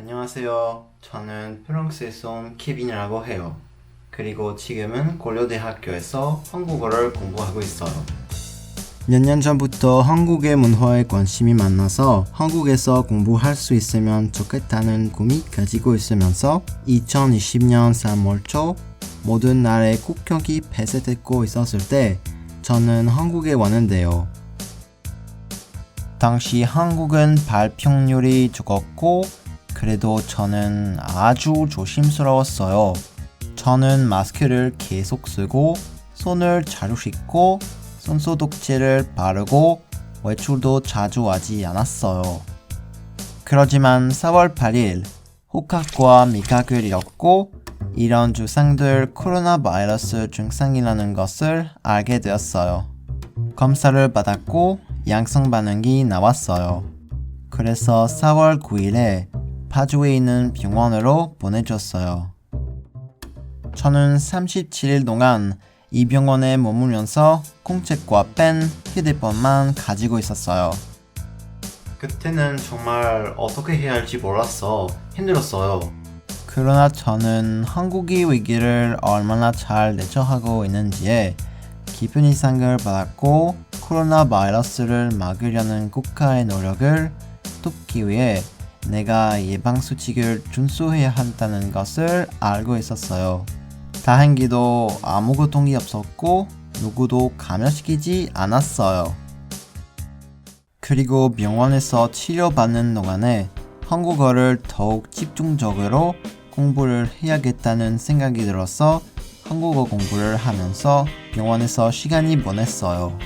안녕하세요. 저는 프랑스에서 온 케빈이라고 해요. 그리고 지금은 고려대학교에서 한국어를 공부하고 있어요. 몇 년 전부터 한국의 문화에 관심이 많아서 한국에서 공부할 수 있으면 좋겠다는 꿈이 가지고 있으면서 2020년 3월 초 모든 나라의 국경이 폐쇄되고 있었을 때 저는 한국에 왔는데요. 당시 한국은 발병률이 적었고 그래도 저는 아주 조심스러웠어요. 저는 마스크를 계속 쓰고 손을 자주 씻고 손소독제를 바르고 외출도 자주 하지 않았어요. 그러지만 4월 8일 후각과 미각을 잃었고 이런 증상들 코로나 바이러스 증상이라는 것을 알게 되었어요. 검사를 받았고 양성 반응이 나왔어요. 그래서 4월 9일에 파주에 있는 병원으로 보내줬어요. 저는 37일 동안 이 병원에 머물면서 공책과 펜, 휴대폰만 가지고 있었어요. 그때는 정말 어떻게 해야 할지 몰라서 힘들었어요. 그러나 저는 한국이 위기를 얼마나 잘 대처하고 있는지에 깊은 인상을 받았고 코로나 바이러스를 막으려는 국가의 노력을 돕기 위해 내가 예방수칙을 준수해야 한다는 것을 알고 있었어요. 다행히도 아무 고통이 없었고 누구도 감염시키지 않았어요. 그리고 병원에서 치료받는 동안에 한국어를 더욱 집중적으로 공부를 해야겠다는 생각이 들어서 한국어 공부를 하면서 병원에서 시간이 보냈어요.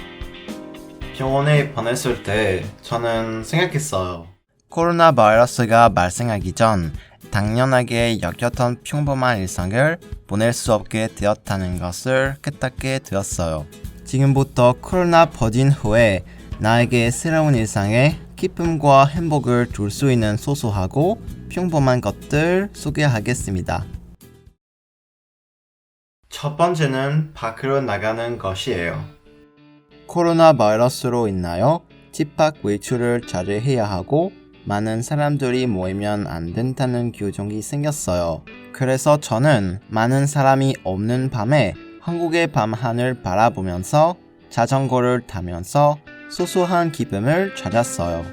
병원에 보냈을 때 저는 생각했어요. 코로나 바이러스가 발생하기 전 당연하게 여겼던 평범한 일상을 보낼 수 없게 되었다는 것을 깨닫게 되었어요. 지금부터 코로나 퍼진 후에 나에게 새로운 일상에 기쁨과 행복을 줄 수 있는 소소하고 평범한 것들 소개하겠습니다. 첫 번째는 밖으로 나가는 것이에요. 코로나 바이러스로 인하여 집 밖 외출을 자제해야 하고 많은 사람들이 모이면 안 된다는 규정이 생겼어요. 그래서 저는 많은 사람이 없는 밤에 한국의 밤하늘 바라보면서 자전거를 타면서 소소한 기쁨을 찾았어요.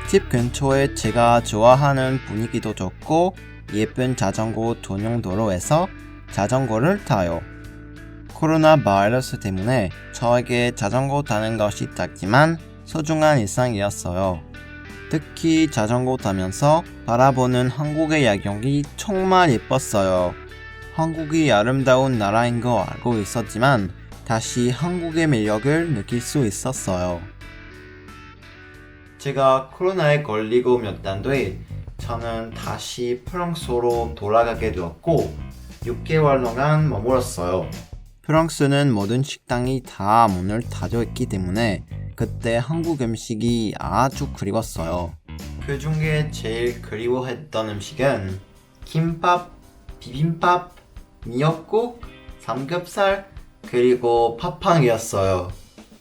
집 근처에 제가 좋아하는 분위기도 좋고 예쁜 자전거 전용 도로에서 자전거를 타요. 코로나 바이러스 때문에 저에게 자전거 타는 것이 작지만 소중한 일상이었어요. 특히 자전거 타면서 바라보는 한국의 야경이 정말 예뻤어요. 한국이 아름다운 나라인 거 알고 있었지만 다시 한국의 매력을 느낄 수 있었어요. 제가 코로나에 걸리고 몇 달 뒤에 저는 다시 프랑스로 돌아가게 되었고 6개월 동안 머물었어요. 프랑스는 모든 식당이 다 문을 닫아 있기 때문에 그때 한국 음식이 아주 그리웠어요. 그 중에 제일 그리워했던 음식은 김밥, 비빔밥, 미역국, 삼겹살, 그리고 팥빵이었어요.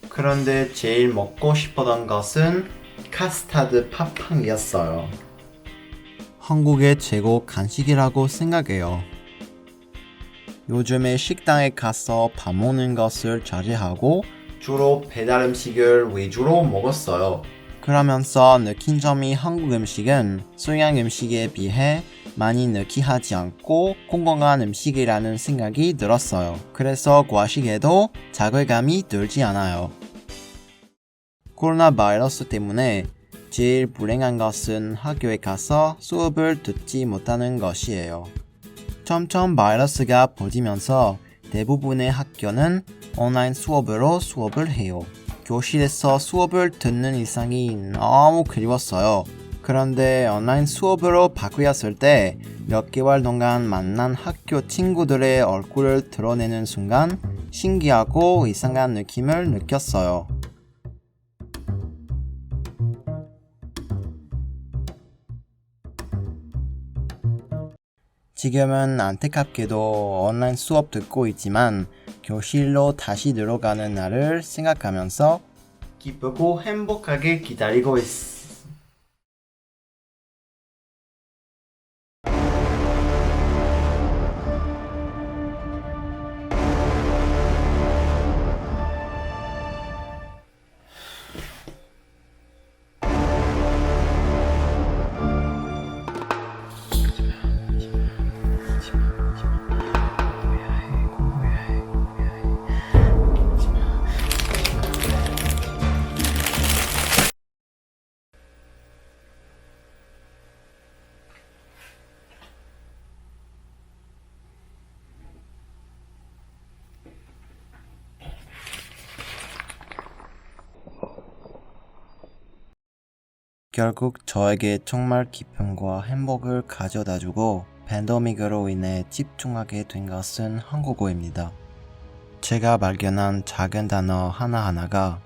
그런데 제일 먹고 싶었던 것은 카스타드 팥빵이었어요. 한국의 최고 간식이라고 생각해요. 요즘에 식당에 가서 밥 먹는 것을 자제하고 주로 배달 음식을 위주로 먹었어요. 그러면서 느낀 점이 한국 음식은 서양 음식에 비해 많이 느끼하지 않고 건강한 음식이라는 생각이 들었어요. 그래서 과식에도 자괴감이 들지 않아요. 코로나 바이러스 때문에 제일 불행한 것은 학교에 가서 수업을 듣지 못하는 것이에요. 점점 바이러스가 퍼지면서 대부분의 학교는 온라인 수업으로 수업을 해요. 교실에서 수업을 듣는 일상이 너무 그리웠어요. 그런데 온라인 수업으로 바뀌었을 때 몇 개월 동안 만난 학교 친구들의 얼굴을 드러내는 순간 신기하고 이상한 느낌을 느꼈어요. 지금은 안타깝게도 온라인 수업 듣고 있지만 교실로 다시 들어가는 날을 생각하면서 기쁘고 행복하게 기다리고 있어. 결국 저에게 정말 기쁨과 행복을 가져다주고 팬데믹으로 인해 집중하게 된 것은 한국어입니다. 제가 발견한 작은 단어 하나하나가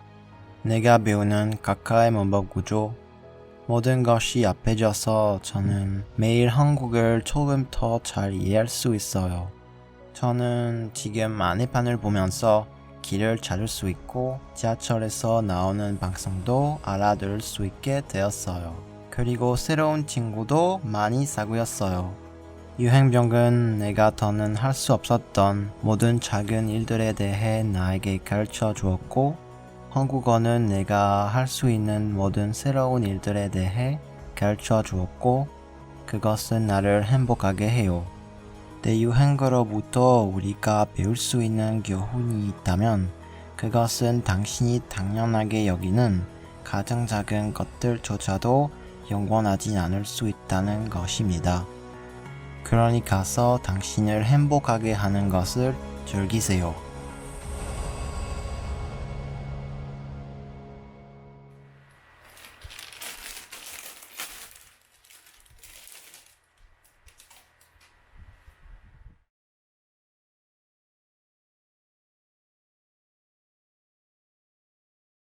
내가 배우는 각하의 문법 구조, 모든 것이 앞해져서 저는 매일 한국을 조금 더 잘 이해할 수 있어요. 저는 지금 안내판을 보면서 길을 찾을 수 있고 지하철에서 나오는 방송도 알아들을 수 있게 되었어요. 그리고 새로운 친구도 많이 사귀었어요. 유행병은 내가 더는 할 수 없었던 모든 작은 일들에 대해 나에게 가르쳐 주었고 한국어는 내가 할 수 있는 모든 새로운 일들에 대해 가르쳐 주었고 그것은 나를 행복하게 해요. 대유행어로부터 우리가 배울 수 있는 교훈이 있다면 그것은 당신이 당연하게 여기는 가장 작은 것들조차도 영원하진 않을 수 있다는 것입니다. 그러니 가서 당신을 행복하게 하는 것을 즐기세요.